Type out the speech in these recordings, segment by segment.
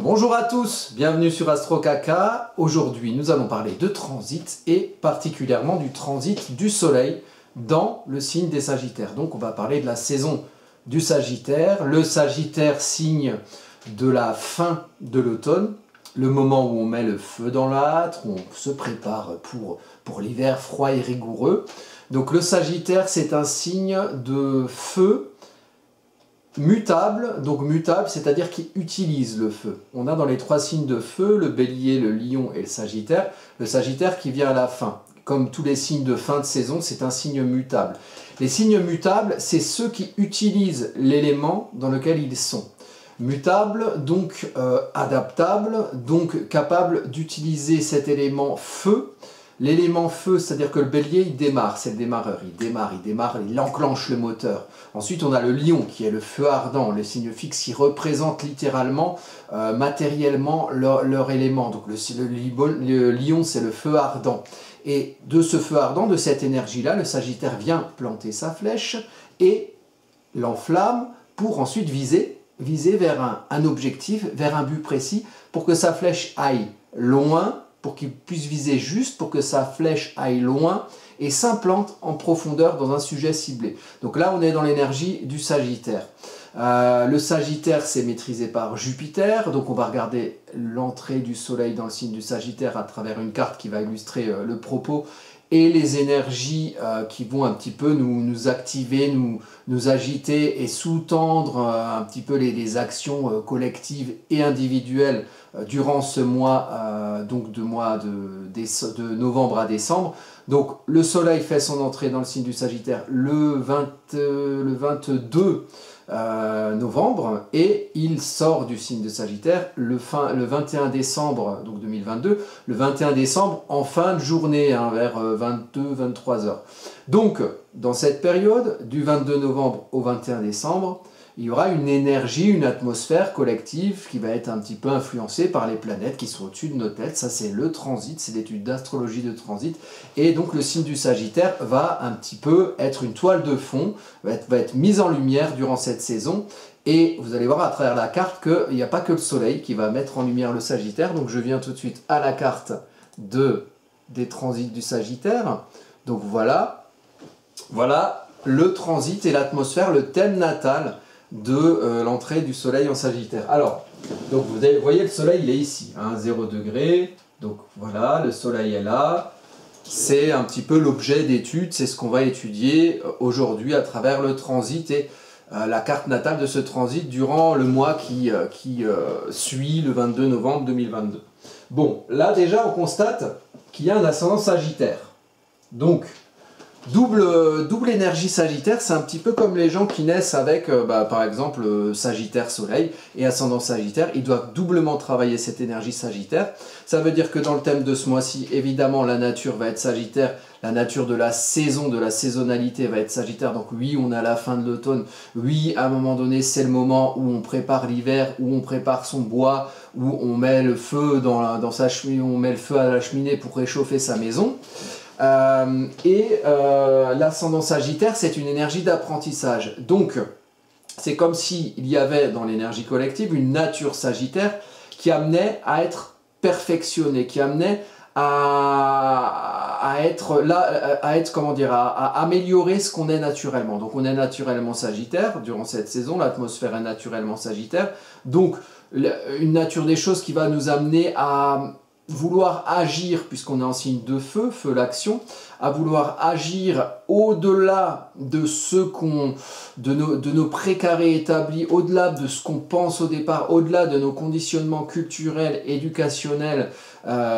Bonjour à tous, bienvenue sur Astro Kaka. Aujourd'hui, nous allons parler de transit et particulièrement du transit du Soleil dans le signe des Sagittaires. Donc, on va parler de la saison du Sagittaire. Le Sagittaire, signe de la fin de l'automne, le moment où on met le feu dans l'âtre, où on se prépare pour l'hiver froid et rigoureux. Donc, le Sagittaire, c'est un signe de feu mutable, donc mutable, c'est-à-dire qui utilise le feu. On a dans les trois signes de feu, le Bélier, le Lion et le Sagittaire qui vient à la fin. Comme tous les signes de fin de saison, c'est un signe mutable. Les signes mutables, c'est ceux qui utilisent l'élément dans lequel ils sont. Mutable, donc adaptable, donc capable d'utiliser cet élément feu. L'élément feu, c'est-à-dire que le Bélier, il démarre, c'est le démarreur, il enclenche le moteur. Ensuite, on a le Lion, qui est le feu ardent, le signe fixe qui représente littéralement, matériellement leur élément. Donc le Lion, c'est le feu ardent. Et de ce feu ardent, de cette énergie-là, le Sagittaire vient planter sa flèche et l'enflamme pour ensuite viser vers un objectif, vers un but précis, pour que sa flèche aille loin, pour qu'il puisse viser juste, pour que sa flèche aille loin et s'implante en profondeur dans un sujet ciblé. Donc là, on est dans l'énergie du Sagittaire. Le Sagittaire, c'est maîtrisé par Jupiter, donc on va regarder l'entrée du Soleil dans le signe du Sagittaire à travers une carte qui va illustrer le propos et les énergies qui vont un petit peu nous activer, nous agiter et sous-tendre un petit peu les actions collectives et individuelles durant ce mois, donc de novembre à décembre. Donc le Soleil fait son entrée dans le signe du Sagittaire le 22 novembre et il sort du signe de Sagittaire le 21 décembre donc 2022, le 21 décembre en fin de journée, hein, vers 22-23 heures. Donc dans cette période du 22 novembre au 21 décembre, il y aura une énergie, une atmosphère collective qui va être un petit peu influencée par les planètes qui sont au-dessus de nos têtes. Ça, c'est le transit, c'est l'étude d'astrologie de transit. Et donc, le signe du Sagittaire va un petit peu être une toile de fond, va être mise en lumière durant cette saison. Et vous allez voir à travers la carte qu'il n'y a pas que le Soleil qui va mettre en lumière le Sagittaire. Donc, je viens tout de suite à la carte des transits du Sagittaire. Donc, voilà le transit et l'atmosphère, le thème natal de l'entrée du Soleil en Sagittaire. Alors, donc vous voyez le Soleil, il est ici, hein, 0 degré. Donc voilà, le Soleil est là. C'est un petit peu l'objet d'étude, c'est ce qu'on va étudier aujourd'hui à travers le transit et la carte natale de ce transit durant le mois qui suit le 22 novembre 2022. Bon, là déjà on constate qu'il y a un ascendant Sagittaire. Donc, double énergie Sagittaire, c'est un petit peu comme les gens qui naissent avec, par exemple, Sagittaire Soleil et ascendant Sagittaire. Ils doivent doublement travailler cette énergie Sagittaire. Ça veut dire que dans le thème de ce mois-ci, évidemment, la nature va être Sagittaire. La nature de la saison, de la saisonnalité va être Sagittaire. Donc oui, on est à la fin de l'automne. Oui, à un moment donné, c'est le moment où on prépare l'hiver, où on prépare son bois, où on met le feu dans sa cheminée, on met le feu à la cheminée pour réchauffer sa maison. L'ascendant Sagittaire, c'est une énergie d'apprentissage. Donc, c'est comme s'il y avait dans l'énergie collective une nature Sagittaire qui amenait à être perfectionnée, qui amenait à améliorer ce qu'on est naturellement. Donc, on est naturellement Sagittaire durant cette saison, l'atmosphère est naturellement Sagittaire. Donc, une nature des choses qui va nous amener à vouloir agir, puisqu'on est en signe de feu, feu l'action, à vouloir agir au-delà de de nos précarés établis, au-delà de ce qu'on pense au départ, au-delà de nos conditionnements culturels, éducationnels,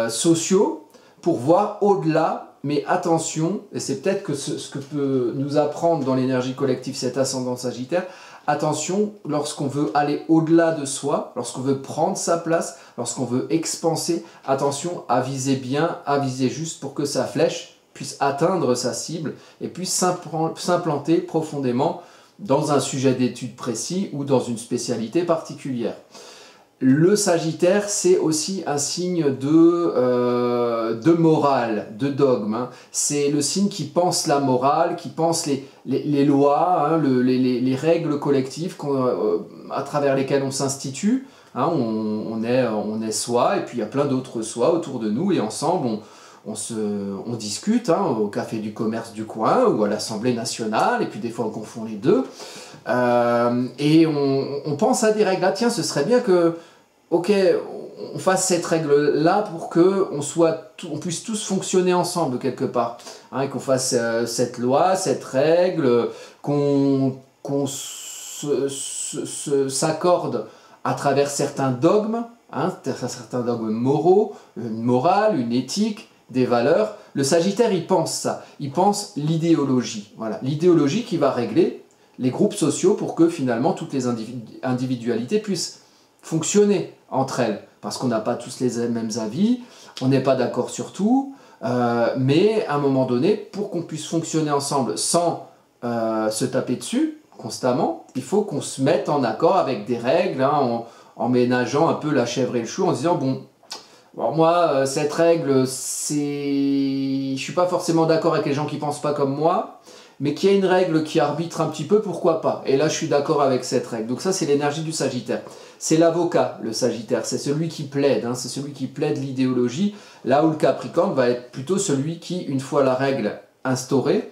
sociaux, pour voir au-delà, mais attention, et c'est peut-être que ce que peut nous apprendre dans l'énergie collective cet ascendant Sagittaire, attention, lorsqu'on veut aller au-delà de soi, lorsqu'on veut prendre sa place, lorsqu'on veut expanser, attention à viser bien, à viser juste pour que sa flèche puisse atteindre sa cible et puisse s'implanter profondément dans un sujet d'étude précis ou dans une spécialité particulière. Le Sagittaire, c'est aussi un signe de morale, de dogme. Hein. C'est le signe qui pense la morale, qui pense les lois, hein, les règles collectives à travers lesquelles on s'institue. Hein, on est soi, et puis il y a plein d'autres soi autour de nous, et ensemble, on discute hein, au café du commerce du coin ou à l'Assemblée nationale, et puis des fois on confond les deux. Et on pense à des règles. Ah, tiens, ce serait bien que, ok, on fasse cette règle-là pour qu'on puisse tous fonctionner ensemble quelque part. Hein, et qu'on fasse cette loi, cette règle, qu'on s'accorde à travers certains dogmes, hein, certains dogmes moraux, une morale, une éthique, des valeurs. Le Sagittaire, il pense ça. Il pense l'idéologie. Voilà. L'idéologie qui va régler les groupes sociaux pour que finalement toutes les individualités puissent fonctionner entre elles. Parce qu'on n'a pas tous les mêmes avis, on n'est pas d'accord sur tout, mais à un moment donné, pour qu'on puisse fonctionner ensemble sans se taper dessus constamment, il faut qu'on se mette en accord avec des règles, hein, en ménageant un peu la chèvre et le chou, en se disant, bon, alors moi, cette règle, je suis pas forcément d'accord avec les gens qui pensent pas comme moi, mais qu'il y a une règle qui arbitre un petit peu, pourquoi pas? Et là, je suis d'accord avec cette règle. Donc ça, c'est l'énergie du Sagittaire. C'est l'avocat, le Sagittaire. C'est celui qui plaide, hein, c'est celui qui plaide l'idéologie. Là où le Capricorne va être plutôt celui qui, une fois la règle instaurée,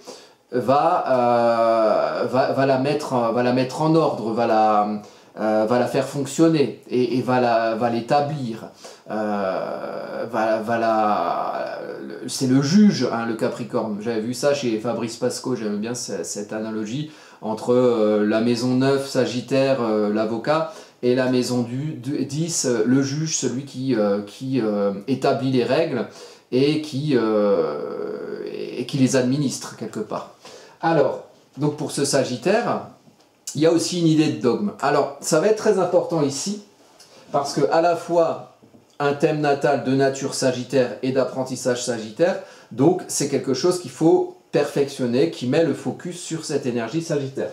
va la mettre en ordre, va la faire fonctionner et va l'établir. C'est le juge, hein, le Capricorne. J'avais vu ça chez Fabrice Pasco, j'aime bien cette analogie entre la maison 9, Sagittaire, l'avocat, et la maison 10, le juge, celui qui établit les règles et qui les administre quelque part. Alors, donc pour ce Sagittaire, il y a aussi une idée de dogme. Alors, ça va être très important ici, parce que à la fois un thème natal de nature Sagittaire et d'apprentissage Sagittaire, donc c'est quelque chose qu'il faut perfectionner, qui met le focus sur cette énergie Sagittaire.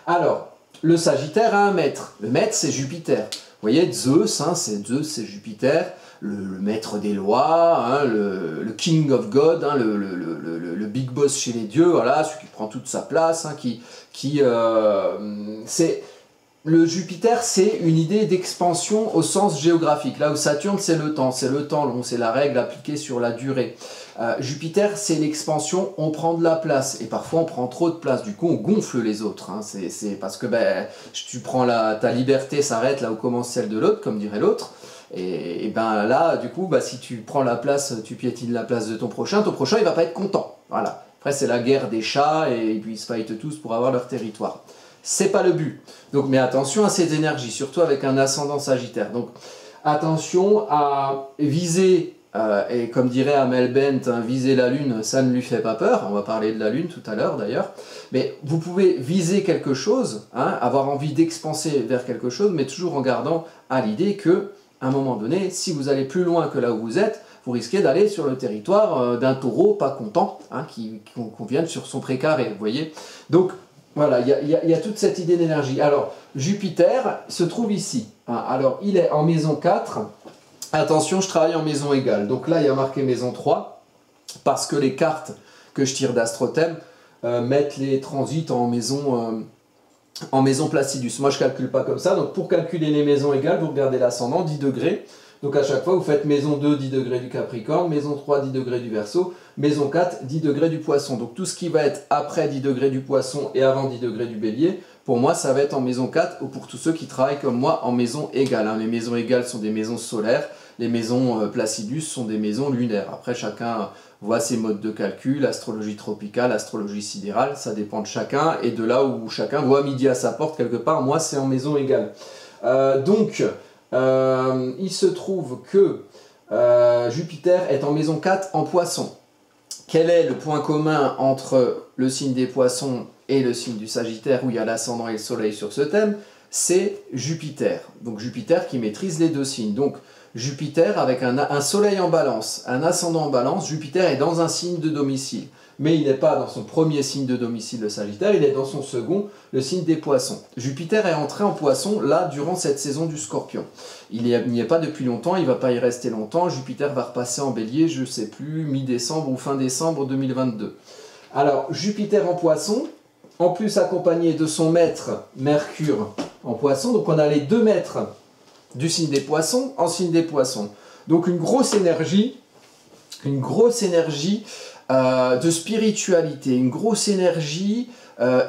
Alors, le Sagittaire a un maître. Le maître, c'est Jupiter. Vous voyez, Zeus, hein, c'est Jupiter, le maître des lois, hein, le king of God, hein, le big boss chez les dieux, voilà, celui qui prend toute sa place, hein, le Jupiter, c'est une idée d'expansion au sens géographique. Là où Saturne, c'est le temps long, c'est la règle appliquée sur la durée. Jupiter, c'est l'expansion, on prend de la place, et parfois on prend trop de place, du coup on gonfle les autres. Hein. C'est parce que tu prends ta liberté s'arrête là où commence celle de l'autre, comme dirait l'autre. Et ben là, du coup, si tu prends la place, tu piétines la place de ton prochain il va pas être content. Voilà. Après, c'est la guerre des chats, et puis ils se fightent tous pour avoir leur territoire. C'est pas le but. Donc, mais attention à ces énergies, surtout avec un ascendant Sagittaire. Donc, attention à viser, et comme dirait Amel Bent, hein, viser la Lune, ça ne lui fait pas peur. On va parler de la Lune tout à l'heure d'ailleurs. Mais vous pouvez viser quelque chose, hein, avoir envie d'expanser vers quelque chose, mais toujours en gardant à l'idée que, à un moment donné, si vous allez plus loin que là où vous êtes, vous risquez d'aller sur le territoire d'un taureau pas content, hein, qu'on vienne sur son précaré, vous voyez. Donc, voilà, il y a toute cette idée d'énergie. Alors, Jupiter se trouve ici. Hein. Alors, il est en maison 4. Attention, je travaille en maison égale. Donc là, il y a marqué maison 3, parce que les cartes que je tire d'Astrothème mettent les transits en maison Placidus. Moi, je ne calcule pas comme ça. Donc, pour calculer les maisons égales, vous regardez l'ascendant, 10 degrés. Donc, à chaque fois, vous faites maison 2, 10 degrés du Capricorne, maison 3, 10 degrés du Verseau, maison 4, 10 degrés du Poisson. Donc, tout ce qui va être après 10 degrés du Poisson et avant 10 degrés du Bélier, pour moi, ça va être en maison 4, ou pour tous ceux qui travaillent comme moi en maison égale. Hein. Les maisons égales sont des maisons solaires, les maisons Placidus sont des maisons lunaires. Après, chacun voit ses modes de calcul, astrologie tropicale, astrologie sidérale, ça dépend de chacun, et de là où chacun voit midi à sa porte quelque part, moi c'est en maison égale. Il se trouve que Jupiter est en maison 4 en Poisson. Quel est le point commun entre le signe des Poissons et le signe du Sagittaire, où il y a l'ascendant et le soleil sur ce thème? C'est Jupiter. Donc Jupiter qui maîtrise les deux signes. Donc Jupiter avec un soleil en balance, un ascendant en balance, Jupiter est dans un signe de domicile. Mais il n'est pas dans son premier signe de domicile, le Sagittaire, il est dans son second, le signe des Poissons. Jupiter est entré en Poissons, là, durant cette saison du Scorpion. Il n'y est pas depuis longtemps, il ne va pas y rester longtemps. Jupiter va repasser en Bélier, je ne sais plus, mi-décembre ou fin décembre 2022. Alors, Jupiter en Poissons, en plus accompagné de son maître Mercure en Poissons, donc on a les deux maîtres du signe des poissons en signe des poissons. Donc une grosse énergie de spiritualité, une grosse énergie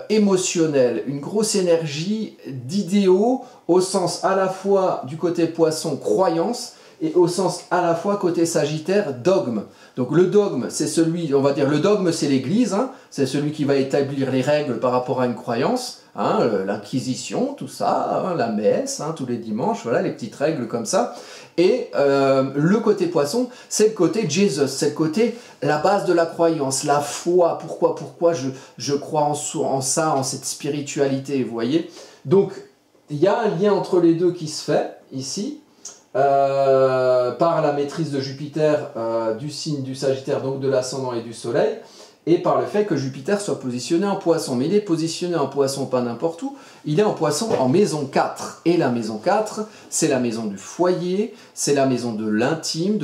émotionnelle, une grosse énergie d'idéaux au sens à la fois du côté poisson, croyance, et au sens à la fois côté Sagittaire, dogme. Donc le dogme, c'est celui, on va dire, le dogme c'est l'Église, hein, c'est celui qui va établir les règles par rapport à une croyance, hein, l'Inquisition, tout ça, hein, la messe, hein, tous les dimanches, voilà, les petites règles comme ça. Et le côté poisson, c'est le côté Jesus, c'est le côté la base de la croyance, la foi, pourquoi je crois en ça, en cette spiritualité, vous voyez. Donc, il y a un lien entre les deux qui se fait, ici, par la maîtrise de Jupiter, du signe du Sagittaire, donc de l'ascendant et du Soleil, et par le fait que Jupiter soit positionné en Poisson. Mais il est positionné en Poisson pas n'importe où, il est en Poisson en maison 4. Et la maison 4, c'est la maison du foyer, c'est la maison de l'intime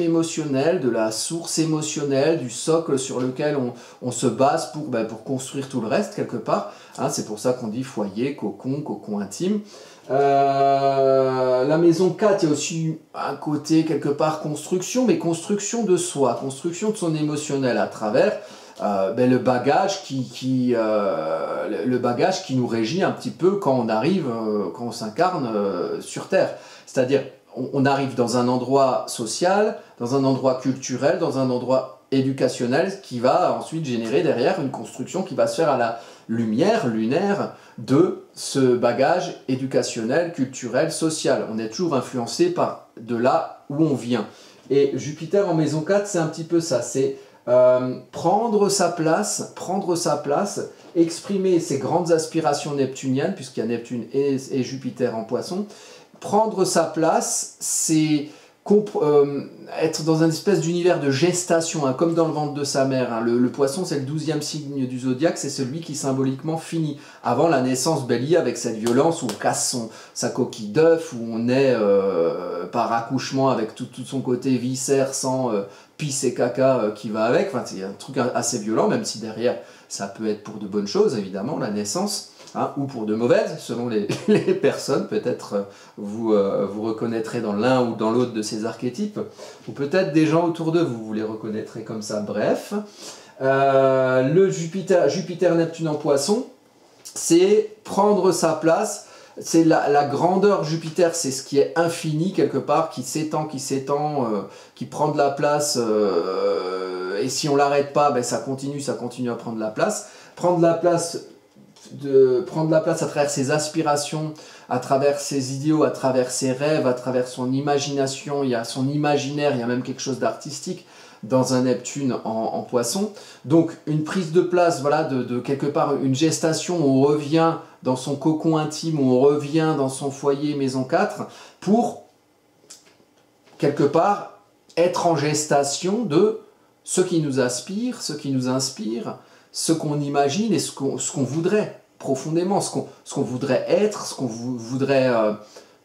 émotionnel, de la source émotionnelle, du socle sur lequel on se base pour construire tout le reste quelque part. Hein, c'est pour ça qu'on dit foyer, cocon intime. La maison 4, il y a aussi un côté quelque part construction, mais construction de soi, construction de son émotionnel à travers le bagage le bagage qui nous régit un petit peu quand on arrive, quand on s'incarne sur Terre. C'est-à-dire, on arrive dans un endroit social, dans un endroit culturel, dans un endroit éducationnel qui va ensuite générer derrière une construction qui va se faire à la lumière lunaire de ce bagage éducationnel, culturel, social. On est toujours influencé par de là où on vient. Et Jupiter en maison 4, c'est un petit peu ça, c'est prendre sa place, exprimer ses grandes aspirations neptuniennes, puisqu'il y a Neptune et Jupiter en Poisson. Prendre sa place, c'est être dans une espèce d'univers de gestation, hein, comme dans le ventre de sa mère. Hein. Le Poisson, c'est le 12e signe du zodiaque, c'est celui qui symboliquement finit. Avant la naissance bélier, avec cette violence où on casse sa coquille d'œuf, où on est par accouchement avec tout son côté viscère, sang, pisse et caca qui va avec. Enfin, c'est un truc assez violent, même si derrière, ça peut être pour de bonnes choses, évidemment, la naissance. Hein, ou pour de mauvaises, selon les personnes. Peut-être vous reconnaîtrez dans l'un ou dans l'autre de ces archétypes, ou peut-être des gens autour de vous, vous les reconnaîtrez comme ça. Bref, le Jupiter-Neptune en Poisson, c'est prendre sa place, c'est la grandeur. Jupiter, c'est ce qui est infini quelque part, qui s'étend, qui prend de la place, et si on l'arrête pas, ben, ça continue à prendre la place. Prendre la place à travers ses aspirations, à travers ses idéaux, à travers ses rêves, à travers son imagination, il y a son imaginaire, il y a même quelque chose d'artistique dans un Neptune en Poisson. Donc une prise de place, voilà, de quelque part une gestation où on revient dans son cocon intime, où on revient dans son foyer maison 4, pour quelque part être en gestation de ce qui nous aspire, ce qui nous inspire, ce qu'on imagine et ce qu'on voudrait profondément, ce qu'on voudrait être, ce qu'on voudrait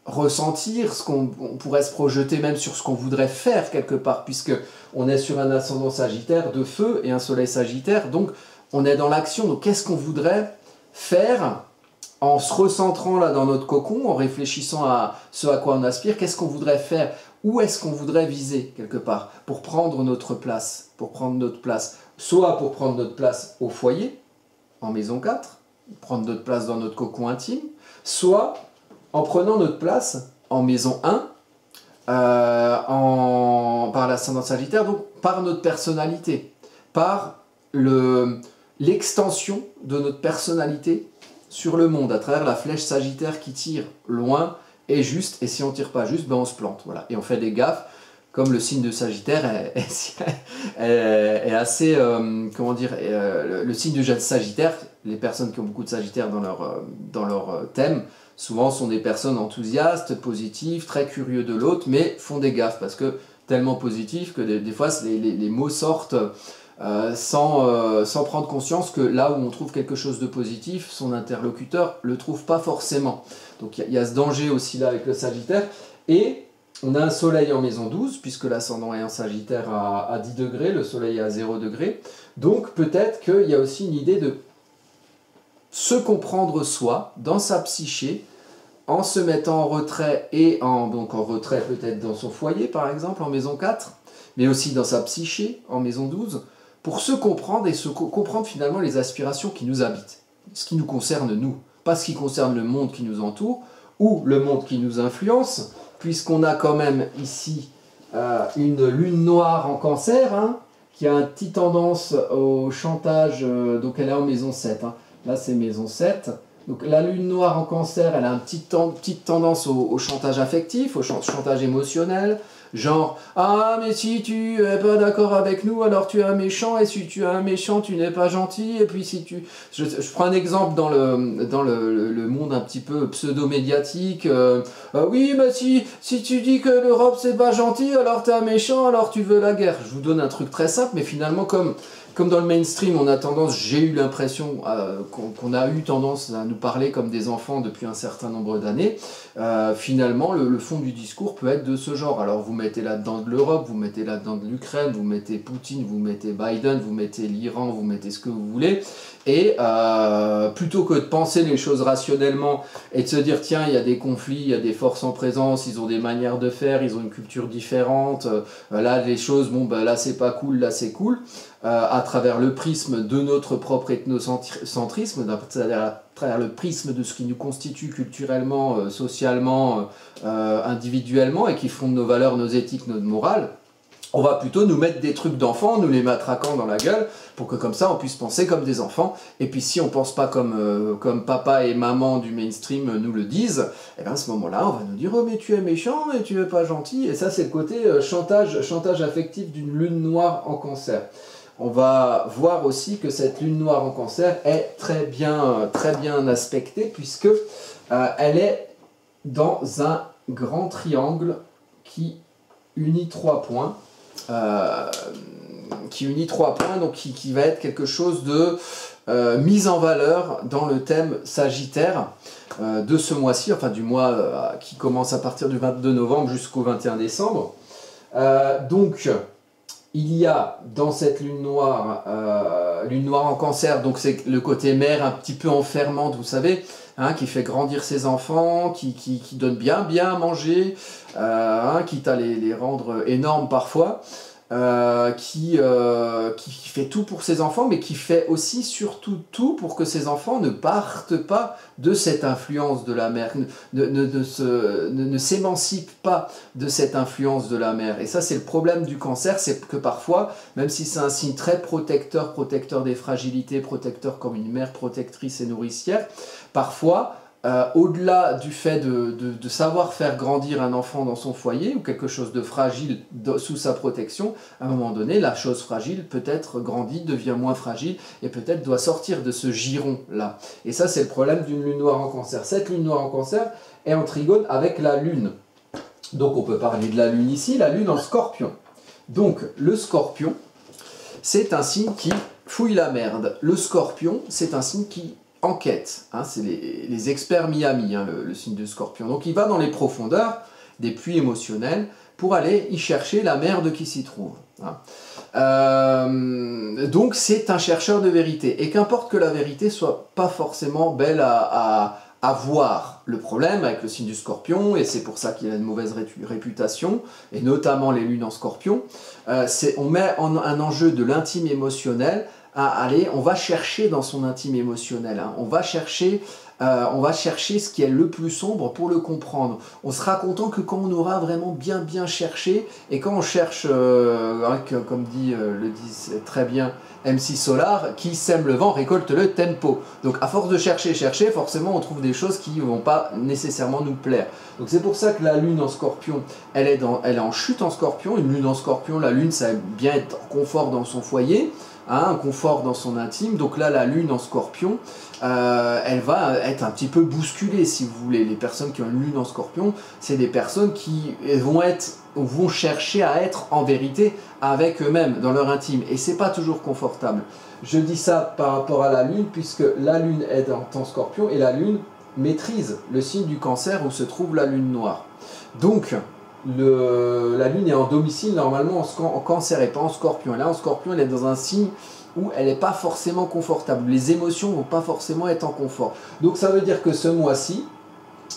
ressentir, ce qu'on pourrait se projeter même sur ce qu'on voudrait faire quelque part, puisque on est sur un ascendant Sagittaire de feu et un soleil Sagittaire, donc on est dans l'action. Donc qu'est-ce qu'on voudrait faire en se recentrant là dans notre cocon, en réfléchissant à ce à quoi on aspire, qu'est-ce qu'on voudrait faire, où est-ce qu'on voudrait viser quelque part pour prendre notre place, soit pour prendre notre place au foyer, en maison 4, prendre notre place dans notre cocon intime, soit en prenant notre place en maison 1, par l'ascendant Sagittaire, donc par notre personnalité, par l'extension de notre personnalité sur le monde, à travers la flèche Sagittaire qui tire loin et juste, et si on ne tire pas juste, ben on se plante, voilà, et on fait des gaffes. Comme le signe de Sagittaire est assez, comment dire, le signe du Sagittaire, les personnes qui ont beaucoup de Sagittaire dans leur thème, souvent sont des personnes enthousiastes, positives, très curieux de l'autre, mais font des gaffes, parce que tellement positifs que des fois les mots sortent sans prendre conscience que là où on trouve quelque chose de positif, son interlocuteur ne le trouve pas forcément. Donc il y a ce danger aussi là avec le Sagittaire, et on a un soleil en maison 12, puisque l'ascendant est en Sagittaire à 10 degrés, le soleil est à 0 degré. Donc peut-être qu'il y a aussi une idée de se comprendre soi, dans sa psyché, en se mettant en retrait donc en retrait peut-être dans son foyer par exemple, en maison 4, mais aussi dans sa psyché, en maison 12, pour se comprendre et comprendre finalement les aspirations qui nous habitent, ce qui nous concerne nous, pas ce qui concerne le monde qui nous entoure ou le monde qui nous influence, puisqu'on a quand même ici une lune noire en Cancer, hein, qui a une petite tendance au chantage, donc elle est en maison 7, hein. Là c'est maison 7. Donc la lune noire en Cancer, elle a une petite tendance au chantage affectif, au chantage émotionnel, genre « Ah, mais si tu es pas d'accord avec nous, alors tu es un méchant, et si tu es un méchant, tu n'es pas gentil, et puis si tu... » Je prends un exemple dans le monde un petit peu pseudo-médiatique. Oui, mais si tu dis que l'Europe c'est pas gentil, alors tu es un méchant, alors tu veux la guerre. Je vous donne un truc très simple, mais finalement comme dans le mainstream, on a tendance, j'ai eu l'impression qu'on a eu tendance à nous parler comme des enfants depuis un certain nombre d'années, finalement, le fond du discours peut être de ce genre. Alors, vous mettez là-dedans de l'Europe, vous mettez là-dedans de l'Ukraine, vous mettez Poutine, vous mettez Biden, vous mettez l'Iran, vous mettez ce que vous voulez. Et plutôt que de penser les choses rationnellement et de se dire, tiens, il y a des conflits, il y a des forces en présence, ils ont des manières de faire, ils ont une culture différente, là, les choses, bon, ben, là, c'est pas cool, là, c'est cool. À travers le prisme de notre propre ethnocentrisme, c'est-à-dire à travers le prisme de ce qui nous constitue culturellement, socialement, individuellement, et qui fonde nos valeurs, nos éthiques, notre morale, on va plutôt nous mettre des trucs d'enfants, nous les matraquant dans la gueule, pour que comme ça on puisse penser comme des enfants. Et puis si on pense pas comme papa et maman du mainstream nous le disent, et bien à ce moment-là on va nous dire « Oh mais tu es méchant et tu es pas gentil ». Et ça c'est le côté chantage affectif d'une lune noire en Cancer. On va voir aussi que cette lune noire en Cancer est très bien aspectée, puisque elle est dans un grand triangle qui unit 3 points, donc qui va être quelque chose de mise en valeur dans le thème Sagittaire de ce mois-ci, enfin du mois qui commence à partir du 22 novembre jusqu'au 21 décembre. Donc, il y a dans cette lune noire en Cancer, donc c'est le côté mère un petit peu enfermante, vous savez, hein, qui fait grandir ses enfants, qui donne bien à manger, quitte à les rendre énormes parfois, qui fait tout pour ses enfants, mais qui fait aussi surtout tout pour que ses enfants ne partent pas de cette influence de la mère, ne s'émancipent pas de cette influence de la mère. Et ça c'est le problème du Cancer, c'est que parfois, même si c'est un signe très protecteur des fragilités, protecteur comme une mère protectrice et nourricière, parfois, au-delà du fait de savoir faire grandir un enfant dans son foyer ou quelque chose de fragile sous sa protection, à un moment donné, la chose fragile peut-être grandit, devient moins fragile et peut-être doit sortir de ce giron-là. Et ça, c'est le problème d'une lune noire en Cancer. Cette lune noire en Cancer est en trigone avec la lune. Donc on peut parler de la lune ici, la lune en Scorpion. Donc le Scorpion, c'est un signe qui fouille la merde. Le Scorpion, c'est un signe qui enquête, hein, c'est les experts Miami, hein, le signe de Scorpion. Donc il va dans les profondeurs des puits émotionnels pour aller y chercher la merde qui s'y trouve. Hein. Donc c'est un chercheur de vérité. Et qu'importe que la vérité soit pas forcément belle à voir. Le problème avec le signe du Scorpion, et c'est pour ça qu'il a une mauvaise réputation, et notamment les lunes en Scorpion, on met un enjeu de l'intime émotionnel. Allez, on va chercher dans son intime émotionnel, hein. On va chercher ce qui est le plus sombre pour le comprendre. On sera content que quand on aura vraiment bien cherché, et quand on cherche, comme le dit très bien MC Solar, qui sème le vent récolte le tempo. Donc à force de chercher, forcément on trouve des choses qui ne vont pas nécessairement nous plaire. Donc c'est pour ça que la lune en Scorpion, elle est en chute en Scorpion. Une lune en Scorpion, la lune ça aime bien être en confort dans son foyer, hein, un confort dans son intime. Donc là, la lune en Scorpion, elle va être un petit peu bousculée, si vous voulez. Les personnes qui ont une lune en Scorpion, c'est des personnes qui vont chercher à être en vérité avec eux-mêmes, dans leur intime. Et c'est pas toujours confortable. Je dis ça par rapport à la lune, puisque la lune est en Scorpion, et la lune maîtrise le signe du Cancer où se trouve la lune noire. Donc, la lune est en domicile normalement en Cancer et pas en Scorpion. Et là en Scorpion, elle est dans un signe où elle n'est pas forcément confortable. Les émotions ne vont pas forcément être en confort. Donc ça veut dire que ce mois-ci,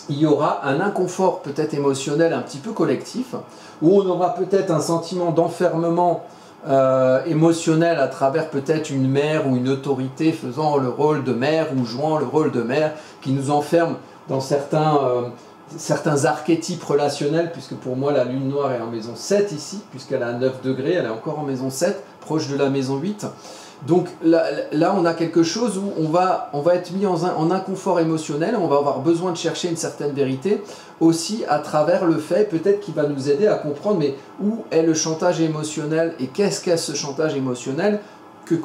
il y aura un inconfort peut-être émotionnel un petit peu collectif, où on aura peut-être un sentiment d'enfermement émotionnel à travers peut-être une mère ou une autorité faisant le rôle de mère ou jouant le rôle de mère, qui nous enferme dans certains archétypes relationnels, puisque pour moi la lune noire est en maison 7 ici, puisqu'elle a 9 degrés, elle est encore en maison 7, proche de la maison 8. Donc là, on a quelque chose où on va être mis en inconfort émotionnel, on va avoir besoin de chercher une certaine vérité, aussi à travers le fait peut-être qui va nous aider à comprendre mais où est le chantage émotionnel et qu'est-ce qu'est ce chantage émotionnel qui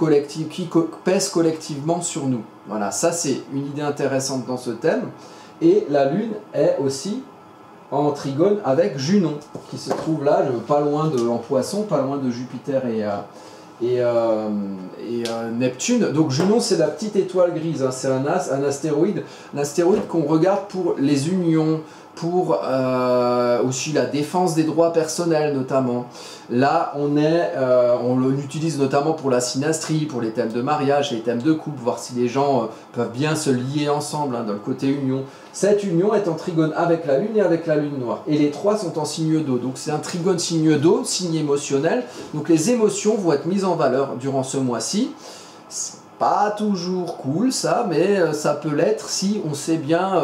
pèse collectivement sur nous. Voilà, ça c'est une idée intéressante dans ce thème. Et la Lune est aussi en trigone avec Junon, qui se trouve là, pas loin en Poisson, pas loin de Jupiter et Neptune. Donc Junon, c'est la petite étoile grise, hein. C'est un astéroïde qu'on regarde pour les unions, pour aussi la défense des droits personnels notamment. Là, on l'utilise notamment pour la synastrie, pour les thèmes de mariage, les thèmes de couple, voir si les gens peuvent bien se lier ensemble, hein, dans le côté union. Cette union est en trigone avec la Lune et avec la Lune noire. Et les trois sont en signe d'eau. Donc c'est un trigone signe d'eau, signe émotionnel. Donc les émotions vont être mises en valeur durant ce mois-ci. C'est pas toujours cool ça, mais ça peut l'être si on sait bien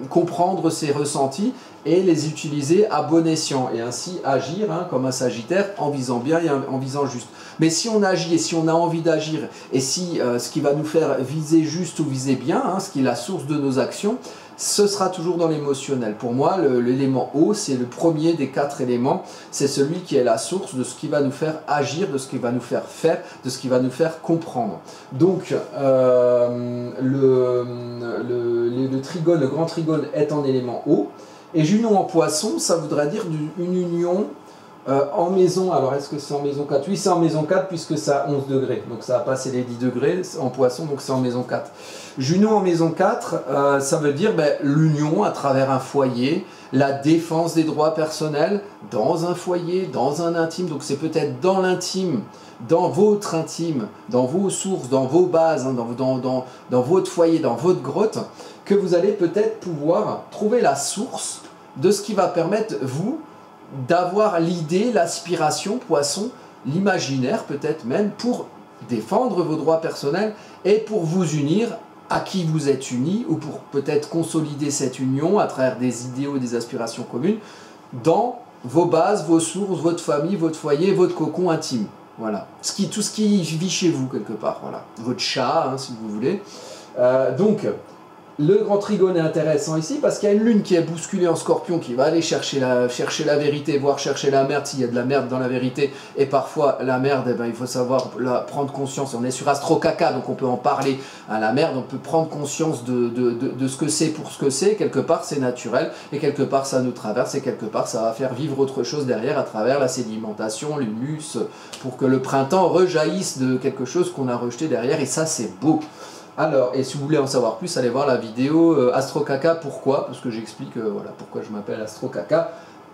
comprendre ses ressentis et les utiliser à bon escient et ainsi agir, hein, comme un Sagittaire, en visant bien et en visant juste. Mais si on agit et si on a envie d'agir et si ce qui va nous faire viser juste ou viser bien, hein, ce qui est la source de nos actions, ce sera toujours dans l'émotionnel. Pour moi, l'élément eau, c'est le premier des 4 éléments. C'est celui qui est la source de ce qui va nous faire agir, de ce qui va nous faire faire, de ce qui va nous faire comprendre. Donc, le trigone, le grand trigone est en élément eau. Et Junon en Poisson, ça voudrait dire une union en maison. Alors, est-ce que c'est en maison 4? Oui, c'est en maison 4 puisque ça a 11 degrés. Donc, ça a passé les 10 degrés en Poisson, donc c'est en maison 4. Junon en maison 4, ça veut dire l'union à travers un foyer, la défense des droits personnels dans un foyer, dans un intime. Donc, c'est peut-être dans l'intime, dans votre intime, dans vos sources, dans vos bases, hein, dans votre foyer, dans votre grotte, que vous allez peut-être pouvoir trouver la source de ce qui va permettre, vous, d'avoir l'idée, l'aspiration, Poisson, l'imaginaire peut-être même, pour défendre vos droits personnels et pour vous unir à qui vous êtes unis, ou pour peut-être consolider cette union à travers des idéaux et des aspirations communes dans vos bases, vos sources, votre famille, votre foyer, votre cocon intime. Voilà. Tout ce qui vit chez vous quelque part. Voilà. Votre chat, hein, si vous voulez. Donc, le grand trigone est intéressant ici parce qu'il y a une lune qui est bousculée en Scorpion qui va aller chercher la vérité, voire chercher la merde s'il y a de la merde dans la vérité. Et parfois, la merde, il faut savoir prendre conscience. On est sur Astro Caca, donc on peut en parler. À la merde, on peut prendre conscience de ce que c'est pour ce que c'est. Quelque part, c'est naturel. Et quelque part, ça nous traverse. Et quelque part, ça va faire vivre autre chose derrière à travers la sédimentation, l'humus, pour que le printemps rejaillisse de quelque chose qu'on a rejeté derrière. Et ça, c'est beau. Alors, et si vous voulez en savoir plus, allez voir la vidéo Astro Caca. Pourquoi? Parce que j'explique voilà, pourquoi je m'appelle Astro Caca.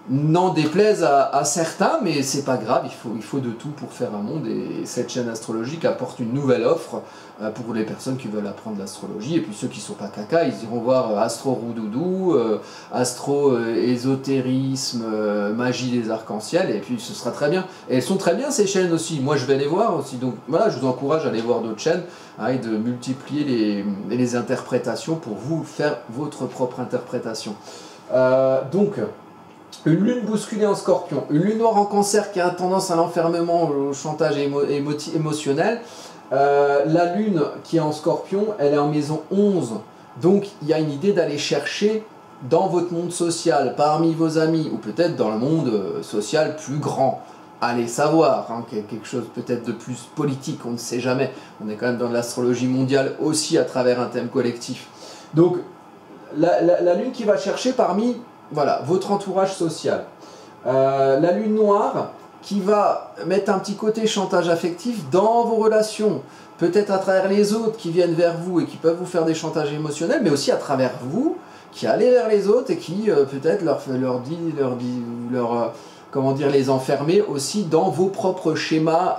N'en déplaise à certains, mais c'est pas grave, il faut de tout pour faire un monde. Et cette chaîne astrologique apporte une nouvelle offre pour les personnes qui veulent apprendre l'astrologie. Et puis ceux qui ne sont pas caca, ils iront voir Astro Roudoudou, Astro Ésotérisme, Magie des Arcs-en-Ciel, et puis ce sera très bien. Et elles sont très bien ces chaînes aussi, moi je vais les voir aussi. Donc voilà, je vous encourage à aller voir d'autres chaînes, hein, et de multiplier les interprétations pour vous faire votre propre interprétation. Donc, une lune bousculée en Scorpion, une lune noire en Cancer qui a tendance à l'enfermement, au chantage émotionnel. La lune qui est en Scorpion, elle est en maison 11. Donc il y a une idée d'aller chercher dans votre monde social, parmi vos amis, ou peut-être dans le monde social plus grand. Allez savoir, hein, quelque chose peut-être de plus politique, on ne sait jamais. On est quand même dans l'astrologie mondiale aussi à travers un thème collectif. Donc la lune qui va chercher parmi... Voilà, votre entourage social. La lune noire qui va mettre un petit côté chantage affectif dans vos relations. Peut-être à travers les autres qui viennent vers vous et qui peuvent vous faire des chantages émotionnels, mais aussi à travers vous qui allez vers les autres et qui peut-être comment dire, les enfermer aussi dans vos propres schémas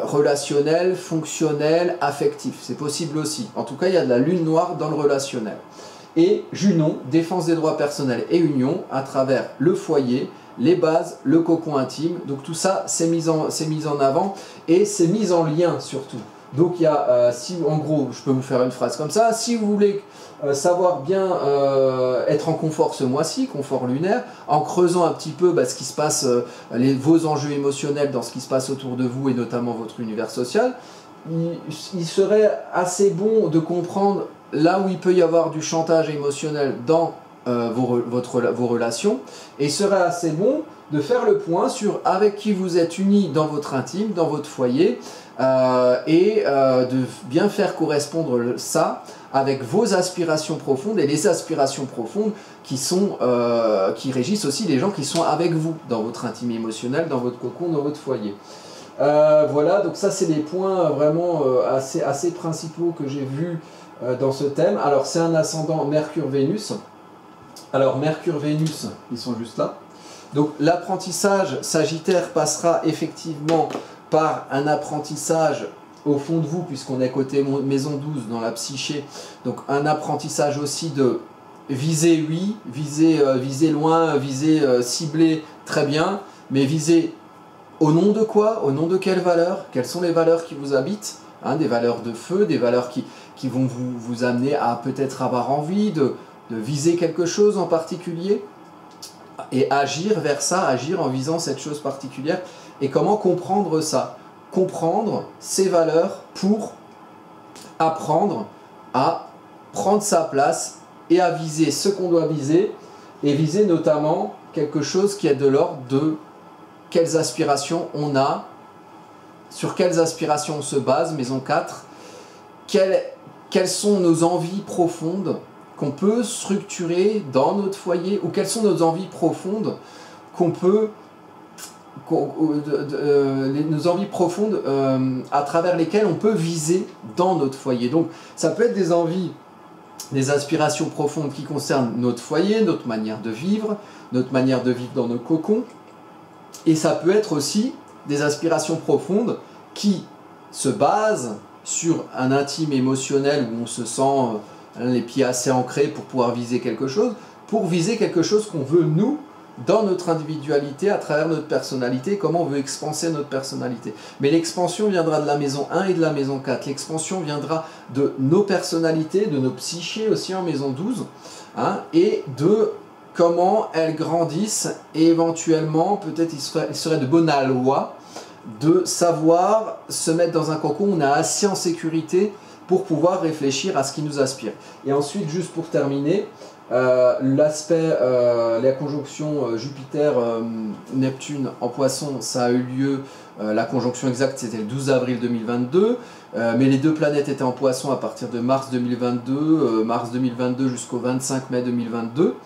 relationnels, fonctionnels, affectifs. C'est possible aussi. En tout cas, il y a de la lune noire dans le relationnel. Et Junon, défense des droits personnels et union à travers le foyer, les bases, le cocon intime. Donc tout ça, c'est mis en avant et c'est mis en lien surtout. Donc il y a, si, en gros, je peux vous faire une phrase comme ça, si vous voulez savoir bien être en confort ce mois-ci, confort lunaire, en creusant un petit peu ce qui se passe, vos enjeux émotionnels dans ce qui se passe autour de vous et notamment votre univers social, il serait assez bon de comprendre là où il peut y avoir du chantage émotionnel dans vos relations, et il serait assez bon de faire le point sur avec qui vous êtes unis dans votre intime, dans votre foyer, et de bien faire correspondre ça avec vos aspirations profondes et les aspirations profondes qui régissent aussi les gens qui sont avec vous dans votre intime émotionnel, dans votre cocon, dans votre foyer. Voilà, donc ça c'est des points vraiment assez principaux que j'ai vus dans ce thème. Alors c'est un ascendant Mercure-Vénus. Alors Mercure-Vénus, ils sont juste là. Donc l'apprentissage Sagittaire passera effectivement par un apprentissage au fond de vous, puisqu'on est côté maison 12 dans la psyché. Donc un apprentissage aussi de viser, oui, viser loin, viser ciblé, très bien, mais viser au nom de quoi? Au nom de quelles valeurs? Quelles sont les valeurs qui vous habitent? Des valeurs de feu, des valeurs qui vont vous amener à peut-être avoir envie de viser quelque chose en particulier et agir vers ça, agir en visant cette chose particulière. Et comment comprendre ça? Comprendre ces valeurs pour apprendre à prendre sa place et à viser ce qu'on doit viser, et viser notamment quelque chose qui est de l'ordre de quelles aspirations on a, sur quelles aspirations on se base, maison 4, quelles sont nos envies profondes qu'on peut structurer dans notre foyer, ou quelles sont nos envies profondes nos envies profondes à travers lesquelles on peut viser dans notre foyer. Donc ça peut être des envies, des aspirations profondes qui concernent notre foyer, notre manière de vivre dans nos cocons, et ça peut être aussi des aspirations profondes qui se basent sur un intime émotionnel où on se sent les pieds assez ancrés pour pouvoir viser quelque chose qu'on veut nous, dans notre individualité, à travers notre personnalité, comment on veut expanser notre personnalité. Mais l'expansion viendra de la maison 1 et de la maison 4. L'expansion viendra de nos personnalités, de nos psychés aussi en maison 12, et de comment elles grandissent, et éventuellement, peut-être il serait de bonne loi de savoir se mettre dans un cocon où on est assez en sécurité pour pouvoir réfléchir à ce qui nous aspire. Et ensuite, juste pour terminer, la conjonction Jupiter-Neptune en Poisson, ça a eu lieu, la conjonction exacte c'était le 12 avril 2022, mais les deux planètes étaient en Poisson à partir de mars 2022 jusqu'au 25 mai 2022.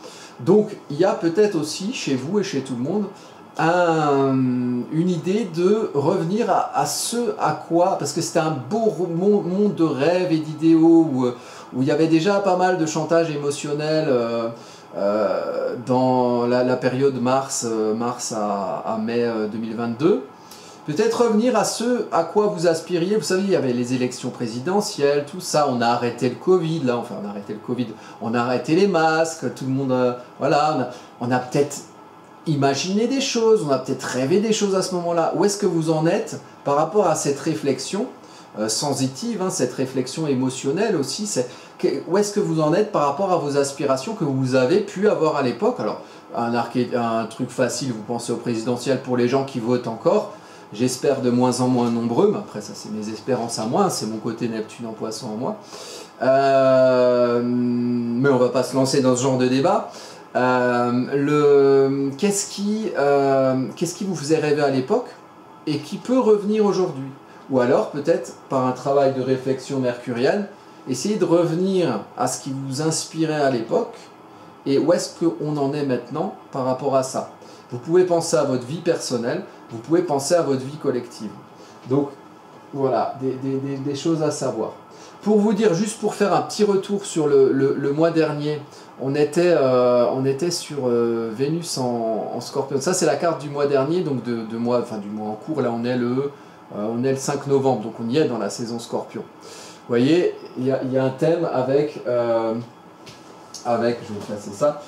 Donc il y a peut-être aussi chez vous et chez tout le monde une idée de revenir à ce à quoi, parce que c'était un beau monde de rêves et d'idéaux où il y avait déjà pas mal de chantage émotionnel dans la période mars à mai 2022. Peut-être revenir à ce à quoi vous aspiriez. Vous savez, il y avait les élections présidentielles, tout ça, on a arrêté le Covid, là, enfin on a arrêté le Covid, on a arrêté les masques, tout le monde, voilà, on a peut-être imaginé des choses, on a peut-être rêvé des choses à ce moment-là. Où est-ce que vous en êtes par rapport à cette réflexion sensitive, cette réflexion émotionnelle aussi, où est-ce que vous en êtes par rapport à vos aspirations que vous avez pu avoir à l'époque? Alors, un truc facile, vous pensez au présidentiel pour les gens qui votent encore, j'espère de moins en moins nombreux, mais après ça c'est mes espérances à moi, c'est mon côté Neptune en Poisson en moi. Mais on va pas se lancer dans ce genre de débat. Qu'est-ce qui vous faisait rêver à l'époque et qui peut revenir aujourd'hui? Ou alors peut-être par un travail de réflexion mercurienne, essayez de revenir à ce qui vous inspirait à l'époque et où est-ce qu'on en est maintenant par rapport à ça. Vous pouvez penser à votre vie personnelle, vous pouvez penser à votre vie collective. Donc voilà, des choses à savoir. Pour vous dire, juste pour faire un petit retour sur le mois dernier, on était sur Vénus en Scorpion. Ça c'est la carte du mois dernier, donc du mois en cours. Là on est le 5 novembre, donc on y est dans la saison Scorpion. Vous voyez, il y a un thème avec avec, je vais placer ça,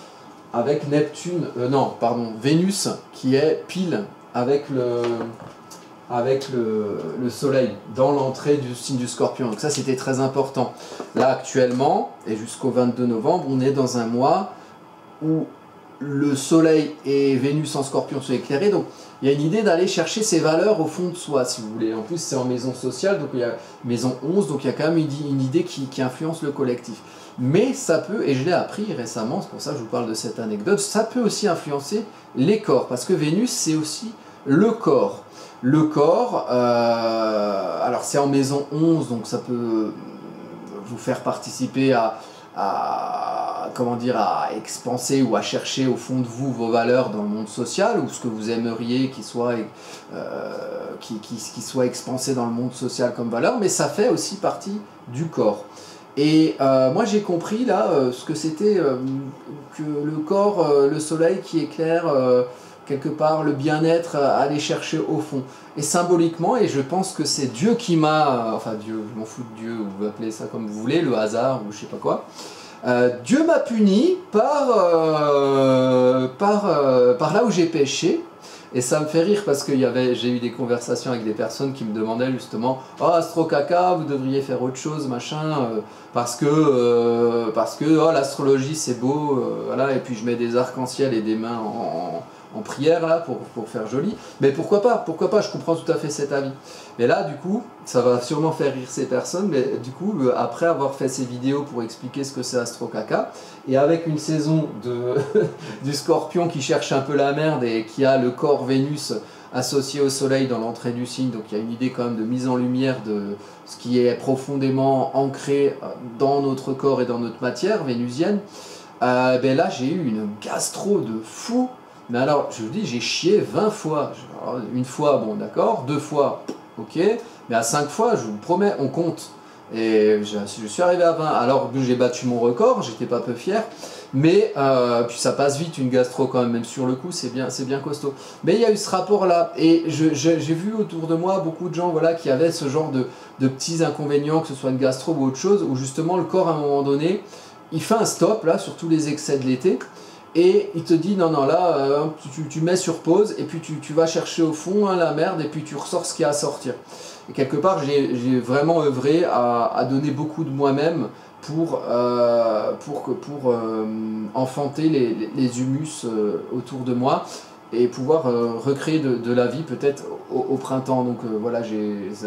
avec Neptune, non, pardon, Vénus qui est pile avec le Soleil dans l'entrée du signe du Scorpion. Donc ça, c'était très important. Là, actuellement, et jusqu'au 22 novembre, on est dans un mois où le Soleil et Vénus en Scorpion sont éclairés. Donc, il y a une idée d'aller chercher ses valeurs au fond de soi, si vous voulez. En plus, c'est en maison sociale, donc il y a maison 11, donc il y a quand même une idée qui influence le collectif. Mais ça peut, et je l'ai appris récemment, c'est pour ça que je vous parle de cette anecdote, ça peut aussi influencer les corps, parce que Vénus, c'est aussi le corps. Le corps, alors c'est en maison 11, donc ça peut vous faire participer comment dire, à expanser ou à chercher au fond de vous vos valeurs dans le monde social, ou ce que vous aimeriez qui soit expansé dans le monde social comme valeur, mais ça fait aussi partie du corps. Et moi j'ai compris là ce que c'était que le corps, le soleil qui éclaire quelque part le bien-être à aller chercher au fond. Et symboliquement, et je pense que c'est Dieu qui m'a, enfin Dieu, je m'en fous de Dieu, ou vous appelez ça comme vous voulez, le hasard ou je sais pas quoi, Dieu m'a puni par là où j'ai péché. Et ça me fait rire parce que j'ai eu des conversations avec des personnes qui me demandaient justement « Oh, Astro Caca, vous devriez faire autre chose, machin, parce que oh, l'astrologie c'est beau, voilà, et puis je mets des arcs-en-ciel et des mains en prière là pour faire joli. Mais pourquoi pas, je comprends tout à fait cet avis. Mais là, du coup, ça va sûrement faire rire ces personnes, mais du coup, après avoir fait ces vidéos pour expliquer ce que c'est Astro Caca, et avec une saison du Scorpion qui cherche un peu la merde et qui a le corps Vénus associé au Soleil dans l'entrée du signe, donc il y a une idée quand même de mise en lumière de ce qui est profondément ancré dans notre corps et dans notre matière vénusienne, ben là j'ai eu une gastro de fou. Mais alors, je vous dis, j'ai chié 20 fois. Alors, une fois, bon d'accord, 2 fois, ok, mais à 5 fois, je vous promets, on compte. Et je suis arrivé à 20, alors j'ai battu mon record, j'étais pas peu fier, mais puis ça passe vite une gastro quand même sur le coup, c'est bien costaud. Mais il y a eu ce rapport-là, et j'ai vu autour de moi beaucoup de gens voilà, qui avaient ce genre de petits inconvénients, que ce soit une gastro ou autre chose, où justement le corps à un moment donné, il fait un stop là sur tous les excès de l'été, et il te dit non là tu mets sur pause et puis tu vas chercher au fond la merde et puis tu ressors ce qu'il y a à sortir. Et quelque part j'ai vraiment œuvré à donner beaucoup de moi-même pour enfanter les humus autour de moi et pouvoir recréer de la vie peut-être au printemps. Donc voilà,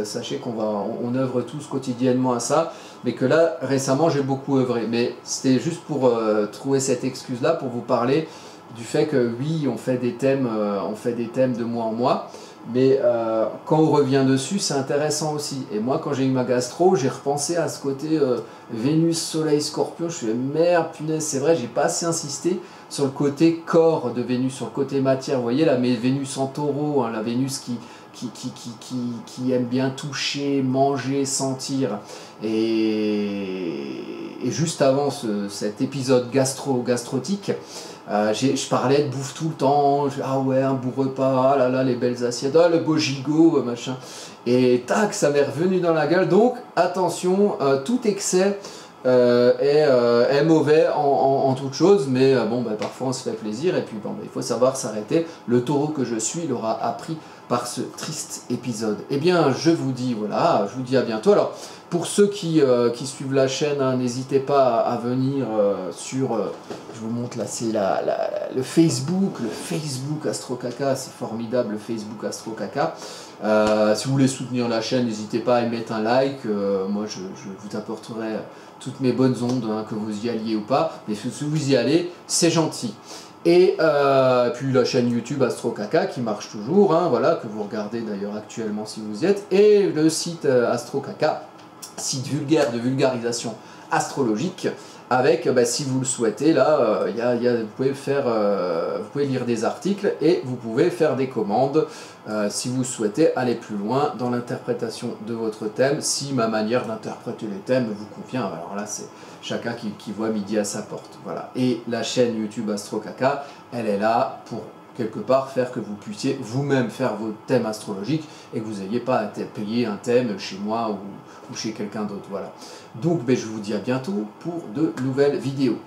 sachez qu'on œuvre tous quotidiennement à ça, mais que là récemment j'ai beaucoup œuvré. Mais c'était juste pour trouver cette excuse là pour vous parler du fait que oui, on fait des thèmes de mois en mois, mais quand on revient dessus c'est intéressant aussi. Et moi quand j'ai eu ma gastro, j'ai repensé à ce côté Vénus, Soleil, Scorpion. Je suis merde, punaise, c'est vrai, j'ai pas assez insisté sur le côté corps de Vénus, sur le côté matière. Vous voyez là, mais Vénus en taureau, hein, la Vénus qui aime bien toucher, manger, sentir. Et juste avant cet épisode gastrotique, je parlais de bouffe tout le temps, ah ouais, un beau repas, ah là là, les belles assiettes, ah le beau gigot, machin. Et tac, ça m'est revenu dans la gueule. Donc attention, tout excès est mauvais en toute chose, mais bon, bah, parfois on se fait plaisir, et puis bon, bah, il faut savoir s'arrêter. Le taureau que je suis l'aura appris par ce triste épisode. Eh bien, je vous dis, voilà, je vous dis à bientôt. Alors, pour ceux qui suivent la chaîne, hein, n'hésitez pas à venir sur, je vous montre là, c'est le Facebook Astro Caca, c'est formidable, le Facebook Astro Caca. Si vous voulez soutenir la chaîne, n'hésitez pas à y mettre un like, moi je vous apporterai toutes mes bonnes ondes, hein, que vous y alliez ou pas, mais si vous y allez, c'est gentil. Et puis la chaîne YouTube Astro Caca qui marche toujours, hein, voilà, que vous regardez d'ailleurs actuellement si vous y êtes, et le site Astro Caca, site vulgaire de vulgarisation astrologique, avec, si vous le souhaitez, là, vous pouvez lire des articles et vous pouvez faire des commandes si vous souhaitez aller plus loin dans l'interprétation de votre thème, si ma manière d'interpréter les thèmes vous convient. Alors là, c'est chacun qui voit midi à sa porte. Voilà. Et la chaîne YouTube Astro Caca, elle est là pour quelque part faire que vous puissiez vous-même faire vos thèmes astrologiques et que vous n'ayez pas à payer un thème chez moi ou chez quelqu'un d'autre. Voilà. Donc je vous dis à bientôt pour de nouvelles vidéos.